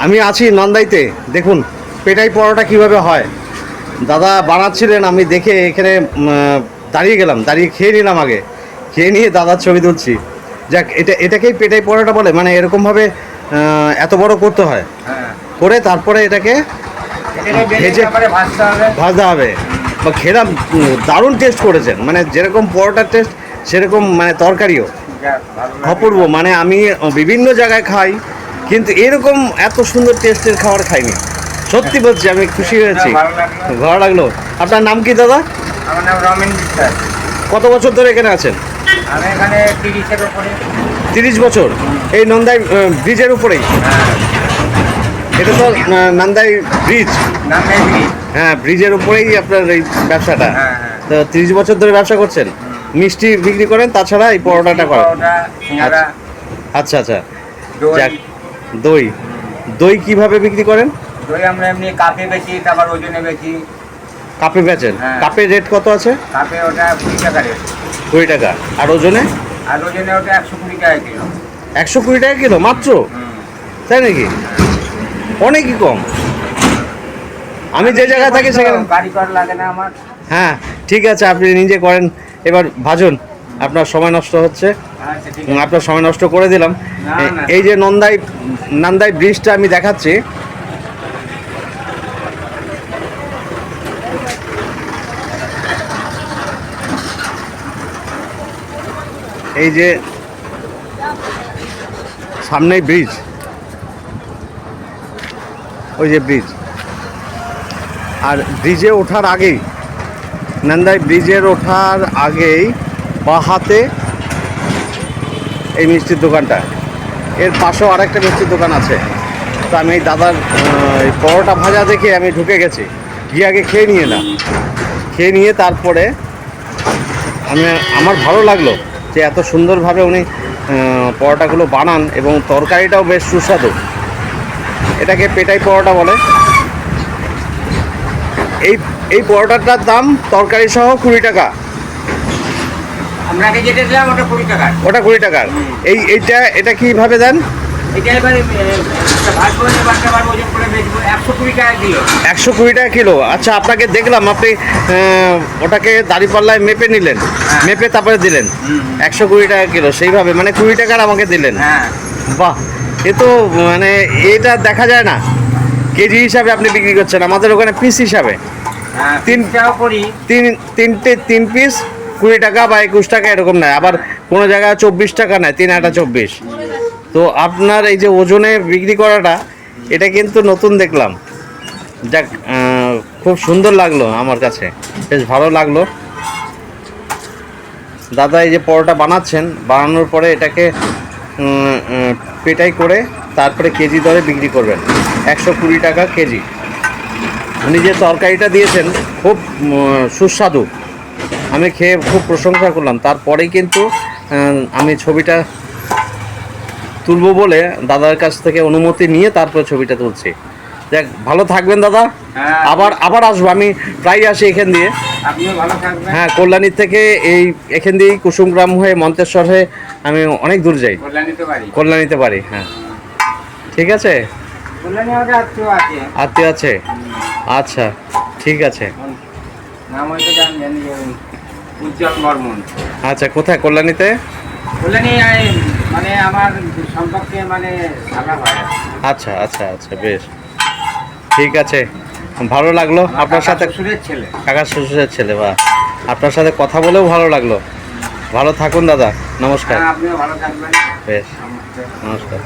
আমি আছি নন্দাইতে। দেখুন পেটাই পরোটা কিভাবে হয় দাদা বানাচ্ছিলেন, আমি দেখে এখানে দাঁড়িয়ে গেলাম, দাঁড়িয়ে খেয়ে নিলাম। আগে খেয়ে নিয়ে দাদার ছবি তুলছি। যাক, এটাকেই পেটাই পরোটা বলে, মানে এরকমভাবে এত বড় করতে হয়, করে তারপরে এটাকে ভেজে ভাজতে হবে। বা খেলাম, দারুণ টেস্ট করেছেন, মানে যেরকম পরোটার টেস্ট সেরকম মানে তরকারিও অপূর্ব। মানে আমি বিভিন্ন জায়গায় খাই, কিন্তু এরকম এত সুন্দর টেস্টের খাবার খাইনি। সত্যি বলছি, আমি খুশি হয়েছি, ভালো লাগলো। আপনার নাম কি দাদা? আমার নাম রমেন বিশ্বাস। কত বছর ধরে এখানে আছেন? আমি এখানে 30-এর উপরে। 30 বছর এই নন্দাই ব্রিজের উপরেই? এটা তো নন্দাই ব্রিজ। হ্যাঁ, ব্রিজের উপরেই আপনার এই ব্যবসাটা। তো 30 বছর ধরে ব্যবসা করছেন। মিষ্টি বিক্রি করেন, তাছাড়া এই পরোটাটা করেন? আচ্ছা আচ্ছা। যাক, দই দই কিভাবে বিক্রি করেন? দই আমরা এমনি কাপে বেচি, তারপর ওজনে বেচি। কাপে বেচেন? কাপের রেট কত আছে? কাপে ওটা 20 টাকা রেট। 20 টাকা। আর ওজনে? আর ওজনে ওটা 120 টাকা কিলো। 120 টাকা কিলো মাত্র? তাই নাকি? অনেকই কম। আমি যে জায়গায় থাকি সেখানে গাড়ি কর লাগে না আমার। হ্যাঁ ঠিক আছে, আপনি নিজে করেন। এবার ভাজুন, আপনার সময় নষ্ট হচ্ছে। আপনার সময় নষ্ট করে দিলাম। এই যে নন্দাই ব্রিজটা আমি দেখাচ্ছি। এই যে সামনেই ব্রিজ, ওই যে ব্রিজ। আর ব্রিজে ওঠার আগেই, নন্দাই ব্রিজের ওঠার আগেই বা হাতে এই মিষ্টির দোকানটা। এর পাশেও আরেকটা মিষ্টির দোকান আছে। তো আমি এই দাদার এই পরোটা ভাজা দেখে আমি ঢুকে গেছি, গিয়ে আগে খেয়ে নিয়ে এলাম। খেয়ে নিয়ে তারপরে আমার ভালো লাগলো যে এত সুন্দরভাবে উনি পরোটাগুলো বানান, এবং তরকারিটাও বেশ সুস্বাদু। এটাকে পেটাই পরোটা বলে। এই পরোটাটার দাম তরকারি সহ 20 টাকা। আপনাকে যেটা দিলাম ওটা 20 টাকা। ওটা 20 টাকার। এটা কিভাবে দেন? এটা এবারে ভাজবো, বাচ্চাবার ওজন করে বেচবো 120 টাকা কিলো। 120 টাকা কিলো। আচ্ছা, আপনাকে দেখলাম আপনি ওটাকে দাঁড়িপাল্লায় মেপে নিলেন, মেপে তারপরে দিলেন 120 টাকা কিলো, সেইভাবে মানে 20 টাকার আমাকে দিলেন। বাহ, এ তো মানে এটা দেখা যায় না। কেজি হিসাবে আপনি বিক্রি করছেন, আমাদের ওখানে পিস হিসাবে। 3 পিস 20 টাকা বা 21 টাকা এরকম নেয়। আবার কোনো জায়গায় 24 টাকা নেয়, 3 আটা 24। তো আপনার এই যে ওজনে বিক্রি করাটা, এটা কিন্তু নতুন দেখলাম। যাক, খুব সুন্দর লাগলো আমার কাছে, বেশ ভালো লাগলো। দাদা এই যে পরোটা বানাচ্ছেন, বানানোর পরে এটাকে পেটাই করে তারপরে কেজি দরে বিক্রি করবেন। 120 টাকা কেজি। উনি যে তরকারিটা দিয়েছেন খুব সুস্বাদু, আমি খেয়ে খুব প্রশংসা করলাম। তারপরেই কিন্তু আমি ছবিটা তুলবো বলে দাদার কাছ থেকে অনুমতি নিয়ে তারপরে ছবিটা তুলছি। দেখ, ভালো থাকবেন দাদা। আবার আসবো, আমি প্রায় আসি এখান দিয়ে। হ্যাঁ, কল্যাণীর থেকে এখান দিয়েই কুসুমগ্রাম হয়ে মন্তেশ্বর হয়ে আমি অনেক দূর যাই, কল্যাণীতে পারি। হ্যাঁ ঠিক আছে, আত্মীয় আছে। আচ্ছা ঠিক আছে। আচ্ছা, কোথায়? কল্যাণীতে? মানে আমার সম্পর্কে মানে আচ্ছা আচ্ছা আচ্ছা, বেশ ঠিক আছে। ভালো লাগলো আপনার সাথে, কাকা শ্বশুরের ছেলে। বা আপনার সাথে কথা বলেও ভালো লাগলো। ভালো থাকুন দাদা, নমস্কার। আপনিও ভালো থাকবেন। বেশ, নমস্কার।